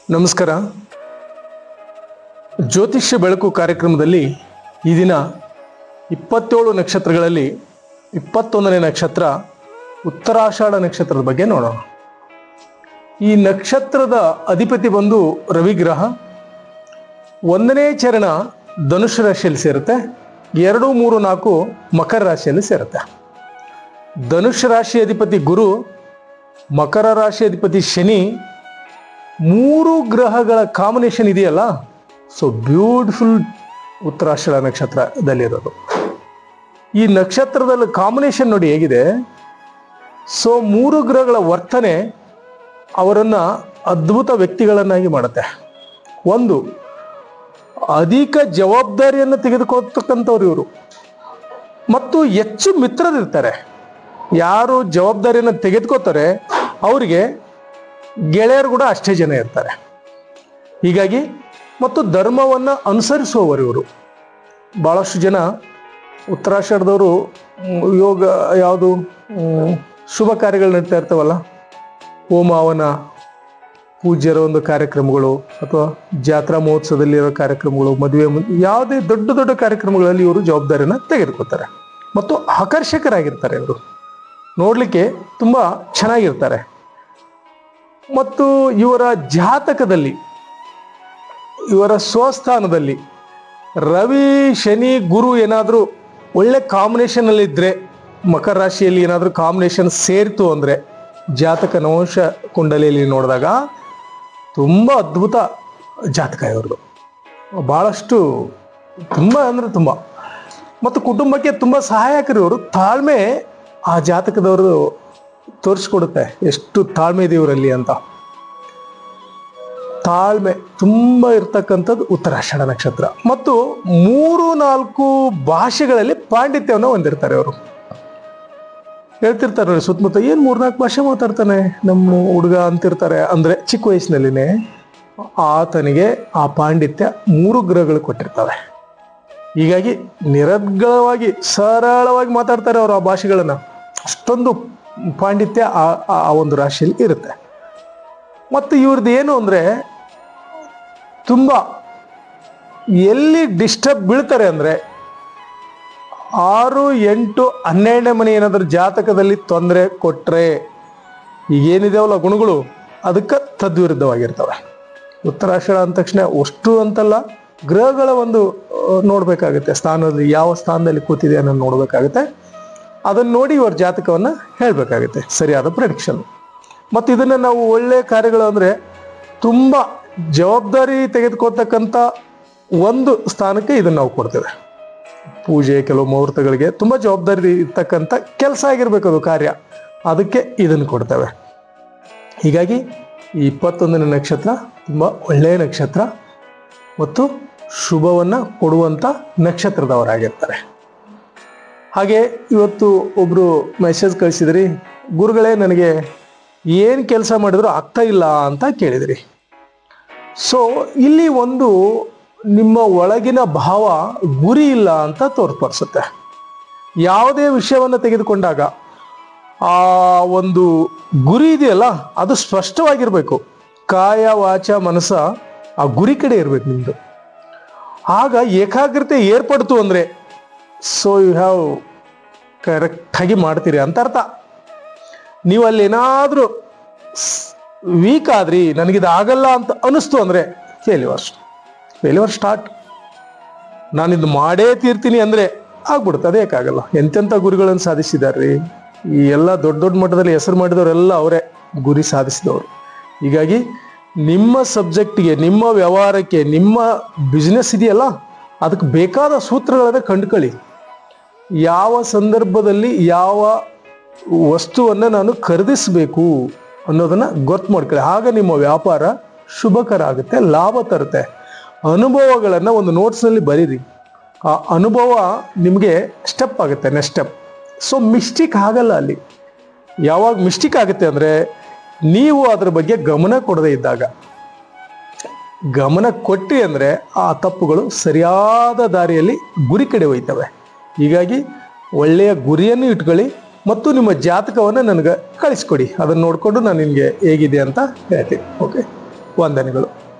ನಮಸ್ಕಾರ. ಜ್ಯೋತಿಷ್ಯ ಬೆಳಕು ಕಾರ್ಯಕ್ರಮದಲ್ಲಿ ಈ ದಿನ 27 ನಕ್ಷತ್ರಗಳಲ್ಲಿ 21ನೇ ನಕ್ಷತ್ರ ಉತ್ತರಾಷಾಢ ನಕ್ಷತ್ರದ ಬಗ್ಗೆ ನೋಡೋಣ. ಈ ನಕ್ಷತ್ರದ ಅಧಿಪತಿ ಬಂದು ರವಿಗ್ರಹ. 1ನೇ ಚರಣ ಧನುಷ್ ರಾಶಿಯಲ್ಲಿ ಸೇರುತ್ತೆ. 2, 3, 4 ಮಕರ ರಾಶಿಯಲ್ಲಿ ಸೇರುತ್ತೆ. ಧನುಷ್ ರಾಶಿ ಅಧಿಪತಿ ಗುರು, ಮಕರ ರಾಶಿ ಅಧಿಪತಿ ಶನಿ, 3 ಗ್ರಹಗಳ ಕಾಂಬಿನೇಷನ್ ಇದೆಯಲ್ಲ, ಸೊ ಬ್ಯೂಟಿಫುಲ್ ಉತ್ತರಾಷಾಢ ನಕ್ಷತ್ರದಲ್ಲಿರೋದು. ಈ ನಕ್ಷತ್ರದಲ್ಲಿ ಕಾಂಬಿನೇಷನ್ ನೋಡಿ ಹೇಗಿದೆ. ಸೊ 3 ಗ್ರಹಗಳ ವರ್ತನೆ ಅವರನ್ನು ಅದ್ಭುತ ವ್ಯಕ್ತಿಗಳನ್ನಾಗಿ ಮಾಡುತ್ತೆ. ಒಂದು, ಅಧಿಕ ಜವಾಬ್ದಾರಿಯನ್ನು ತೆಗೆದುಕೊಳ್ತಕ್ಕಂಥವ್ರು ಇವರು, ಮತ್ತು ಹೆಚ್ಚು ಮಿತ್ರರಿರ್ತಾರೆ. ಯಾರು ಜವಾಬ್ದಾರಿಯನ್ನು ತೆಗೆದುಕೋತಾರೆ ಅವರಿಗೆ ಗೆಳೆಯರು ಕೂಡ ಅಷ್ಟೇ ಜನ ಇರ್ತಾರೆ. ಹೀಗಾಗಿ ಮತ್ತು ಧರ್ಮವನ್ನು ಅನುಸರಿಸುವವರು ಇವರು. ಭಾಳಷ್ಟು ಜನ ಉತ್ತರಾಷಾಢದವರು ಯೋಗ ಯಾವುದು ಶುಭ ಕಾರ್ಯಗಳು ನಡೀತಾ ಇರ್ತಾವಲ್ಲ, ಹೋಮ ಹವನ ಪೂಜ್ಯರ ಒಂದು ಕಾರ್ಯಕ್ರಮಗಳು ಅಥವಾ ಜಾತ್ರಾ ಮಹೋತ್ಸವದಲ್ಲಿರೋ ಕಾರ್ಯಕ್ರಮಗಳು, ಮದುವೆ, ಯಾವುದೇ ದೊಡ್ಡ ದೊಡ್ಡ ಕಾರ್ಯಕ್ರಮಗಳಲ್ಲಿ ಇವರು ಜವಾಬ್ದಾರಿಯನ್ನು ತೆಗೆದುಕೊತಾರೆ ಮತ್ತು ಆಕರ್ಷಕರಾಗಿರ್ತಾರೆ. ಇವರು ನೋಡಲಿಕ್ಕೆ ತುಂಬ ಚೆನ್ನಾಗಿರ್ತಾರೆ. ಮತ್ತು ಇವರ ಜಾತಕದಲ್ಲಿ, ಇವರ ಸ್ವಸ್ಥಾನದಲ್ಲಿ ರವಿ, ಶನಿ, ಗುರು ಏನಾದರೂ ಒಳ್ಳೆ ಕಾಂಬಿನೇಷನಲ್ಲಿದ್ದರೆ, ಮಕರ ರಾಶಿಯಲ್ಲಿ ಏನಾದರೂ ಕಾಂಬಿನೇಷನ್ ಸೇರಿತು ಅಂದರೆ, ಜಾತಕ ನವಂಶ ಕುಂಡಲಿಯಲ್ಲಿ ನೋಡಿದಾಗ ತುಂಬ ಅದ್ಭುತ ಜಾತಕ ಇವ್ರದ್ದು. ಭಾಳಷ್ಟು ತುಂಬ ಅಂದರೆ ತುಂಬ, ಮತ್ತು ಕುಟುಂಬಕ್ಕೆ ತುಂಬ ಸಹಾಯಕರು ಇವರು. ತಾಳ್ಮೆ ಆ ಜಾತಕದವರು ತೋರಿಸ್ಕೊಡುತ್ತೆ ಎಷ್ಟು ತಾಳ್ಮೆ ಇದೆ ಇವರಲ್ಲಿ ಅಂತ. ತಾಳ್ಮೆ ತುಂಬ ಇರ್ತಕ್ಕಂಥದ್ದು ಉತ್ತರಾಷಾಢ ನಕ್ಷತ್ರ. ಮತ್ತು 3-4 ಭಾಷೆಗಳಲ್ಲಿ ಪಾಂಡಿತ್ಯವನ್ನು ಹೊಂದಿರ್ತಾರೆ ಅವರು. ಹೇಳ್ತಿರ್ತಾರೆ ನೋಡಿ ಸುತ್ತಮುತ್ತ, ಏನು 3-4 ಭಾಷೆ ಮಾತಾಡ್ತಾನೆ ನಮ್ಮ ಹುಡುಗ ಅಂತಿರ್ತಾರೆ. ಅಂದರೆ ಚಿಕ್ಕ ವಯಸ್ಸಿನಲ್ಲಿನೇ ಆತನಿಗೆ ಆ ಪಾಂಡಿತ್ಯ 3 ಗ್ರಹಗಳು ಕೊಟ್ಟಿರ್ತವೆ. ಹೀಗಾಗಿ ನಿರರ್ಗಳವಾಗಿ ಸರಳವಾಗಿ ಮಾತಾಡ್ತಾರೆ ಅವರು ಆ ಭಾಷೆಗಳನ್ನು. ಅಷ್ಟೊಂದು ಪಾಂಡಿತ್ಯ ಆ ಒಂದು ರಾಶಿಯಲ್ಲಿ ಇರುತ್ತೆ. ಮತ್ತು ಇವ್ರದ್ದು ಏನು ಅಂದರೆ, ತುಂಬ ಎಲ್ಲಿ ಡಿಸ್ಟರ್ಬ್ ಬೀಳ್ತಾರೆ ಅಂದರೆ 6, 8, 12ನೇ ಮನೆ ಏನಾದರೂ ಜಾತಕದಲ್ಲಿ ತೊಂದರೆ ಕೊಟ್ಟರೆ, ಈಗೇನಿದೆವಲ್ಲ ಗುಣಗಳು, ಅದಕ್ಕೆ ತದ್ವಿರುದ್ಧವಾಗಿರ್ತವೆ. ಉತ್ತರಾಷಾಢ ಅಂದ ತಕ್ಷಣ ಅಷ್ಟು ಅಂತಲ್ಲ, ಗ್ರಹಗಳ ಒಂದು ನೋಡಬೇಕಾಗುತ್ತೆ. ಸ್ಥಾನದಲ್ಲಿ ಯಾವ ಸ್ಥಾನದಲ್ಲಿ ಕೂತಿದೆ ಅನ್ನೋದು ನೋಡಬೇಕಾಗುತ್ತೆ. ಅದನ್ನು ನೋಡಿ ಇವ್ರ ಜಾತಕವನ್ನು ಹೇಳಬೇಕಾಗುತ್ತೆ, ಸರಿಯಾದ ಪ್ರೆಡಿಕ್ಷನ್. ಮತ್ತು ಇದನ್ನು ನಾವು ಒಳ್ಳೆಯ ಕಾರ್ಯಗಳು ಅಂದರೆ ತುಂಬ ಜವಾಬ್ದಾರಿ ತೆಗೆದುಕೊಳ್ತಕ್ಕಂಥ ಒಂದು ಸ್ಥಾನಕ್ಕೆ ಇದನ್ನು ನಾವು ಕೊಡ್ತೇವೆ. ಪೂಜೆ, ಕೆಲವು ಮುಹೂರ್ತಗಳಿಗೆ ತುಂಬ ಜವಾಬ್ದಾರಿ ಇರ್ತಕ್ಕಂಥ ಕೆಲಸ ಆಗಿರ್ಬೇಕು ಅದು ಕಾರ್ಯ, ಅದಕ್ಕೆ ಇದನ್ನು ಕೊಡ್ತೇವೆ. ಹೀಗಾಗಿ ಈ 21ನೇ ನಕ್ಷತ್ರ ತುಂಬ ಒಳ್ಳೆಯ ನಕ್ಷತ್ರ ಮತ್ತು ಶುಭವನ್ನು ಕೊಡುವಂಥ ನಕ್ಷತ್ರದವರಾಗಿರ್ತಾರೆ. ಹಾಗೆ ಇವತ್ತು ಒಬ್ಬರು ಮೆಸೇಜ್ ಕಳಿಸಿದ್ರಿ, ಗುರುಗಳೇ ನನಗೆ ಏನು ಕೆಲಸ ಮಾಡಿದ್ರು ಆಗ್ತಾ ಇಲ್ಲ ಅಂತ ಕೇಳಿದ್ರಿ. ಸೊ ಇಲ್ಲಿ ಒಂದು ನಿಮ್ಮ ಒಳಗಿನ ಭಾವ ಗುರಿ ಇಲ್ಲ ಅಂತ ತೋರ್ಪಡಿಸುತ್ತೆ. ಯಾವುದೇ ವಿಷಯವನ್ನು ತೆಗೆದುಕೊಂಡಾಗ ಆ ಒಂದು ಗುರಿ ಇದೆಯಲ್ಲ, ಅದು ಸ್ಪಷ್ಟವಾಗಿರಬೇಕು. ಕಾಯ, ವಾಚ, ಮನಸ್ಸ ಆ ಗುರಿ ಕಡೆ ಇರಬೇಕು ನಿಮ್ಮದು. ಆಗ ಏಕಾಗ್ರತೆ ಏರ್ಪಡ್ತು ಅಂದರೆ, ಸೊ ಯು ಹ್ಯಾವ್ ಕರೆಕ್ಟಾಗಿ ಮಾಡ್ತೀರಿ ಅಂತ ಅರ್ಥ. ನೀವು ಅಲ್ಲಿ ಏನಾದರೂ ವೀಕ್ ಆದ್ರಿ, ನನಗಿದು ಆಗಲ್ಲ ಅಂತ ಅನಿಸ್ತು ಅಂದರೆ ಫೇಲ್ಯೂರ್ ಸ್ಟಾರ್ಟ್. ನಾನಿದು ಮಾಡೇ ತೀರ್ತೀನಿ ಅಂದರೆ ಆಗ್ಬಿಡುತ್ತೆ. ಅದೇಕಾಗಲ್ಲ. ಎಂತೆಂಥ ಗುರಿಗಳನ್ನು ಸಾಧಿಸಿದಾರ್ರಿ. ಈ ಎಲ್ಲ ದೊಡ್ಡ ದೊಡ್ಡ ಮಟ್ಟದಲ್ಲಿ ಹೆಸರು ಮಾಡಿದವರೆಲ್ಲ ಅವರೇ ಗುರಿ ಸಾಧಿಸಿದವರು. ಹೀಗಾಗಿ ನಿಮ್ಮ ಸಬ್ಜೆಕ್ಟಿಗೆ, ನಿಮ್ಮ ವ್ಯವಹಾರಕ್ಕೆ, ನಿಮ್ಮ ಬಿಸ್ನೆಸ್ ಇದೆಯಲ್ಲ, ಅದಕ್ಕೆ ಬೇಕಾದ ಸೂತ್ರಗಳನ್ನ ಕಂಡುಕೊಳ್ಳಿ. ಯಾವ ಸಂದರ್ಭದಲ್ಲಿ ಯಾವ ವಸ್ತುವನ್ನು ನಾನು ಖರೀದಿಸಬೇಕು ಅನ್ನೋದನ್ನು ಗೊತ್ತು ಮಾಡ್ಕೊಳ್ಳಿ. ಆಗ ನಿಮ್ಮ ವ್ಯಾಪಾರ ಶುಭಕರ ಆಗುತ್ತೆ, ಲಾಭ ತರುತ್ತೆ. ಅನುಭವಗಳನ್ನು ಒಂದು ನೋಟ್ಸ್ನಲ್ಲಿ ಬರೀರಿ. ಆ ಅನುಭವ ನಿಮಗೆ ಸ್ಟೆಪ್ ಆಗುತ್ತೆ, ನೆಕ್ಸ್ಟ್ ಸ್ಟೆಪ್. ಸೊ ಮಿಸ್ಟೇಕ್ ಆಗಲ್ಲ ಅಲ್ಲಿ. ಯಾವಾಗ ಮಿಸ್ಟೇಕ್ ಆಗುತ್ತೆ ಅಂದರೆ, ನೀವು ಅದರ ಬಗ್ಗೆ ಗಮನ ಕೊಡದೇ ಇದ್ದಾಗ. ಗಮನ ಕೊಟ್ಟಿ ಅಂದರೆ ಆ ತಪ್ಪುಗಳು ಸರಿಯಾದ ದಾರಿಯಲ್ಲಿ ಗುರಿ ಕಡೆ ಒಯ್ತವೆ. ಹೀಗಾಗಿ ಒಳ್ಳೆಯ ಗುರಿಯನ್ನು ಇಟ್ಕೊಳ್ಳಿ ಮತ್ತು ನಿಮ್ಮ ಜಾತಕವನ್ನು ನನಗೆ ಕಳಿಸ್ಕೊಡಿ. ಅದನ್ನು ನೋಡಿಕೊಂಡು ನಾನು ನಿಮಗೆ ಹೇಗಿದೆ ಅಂತ ಹೇಳ್ತೀನಿ. ಓಕೆ. ವಂದನೆಗಳು.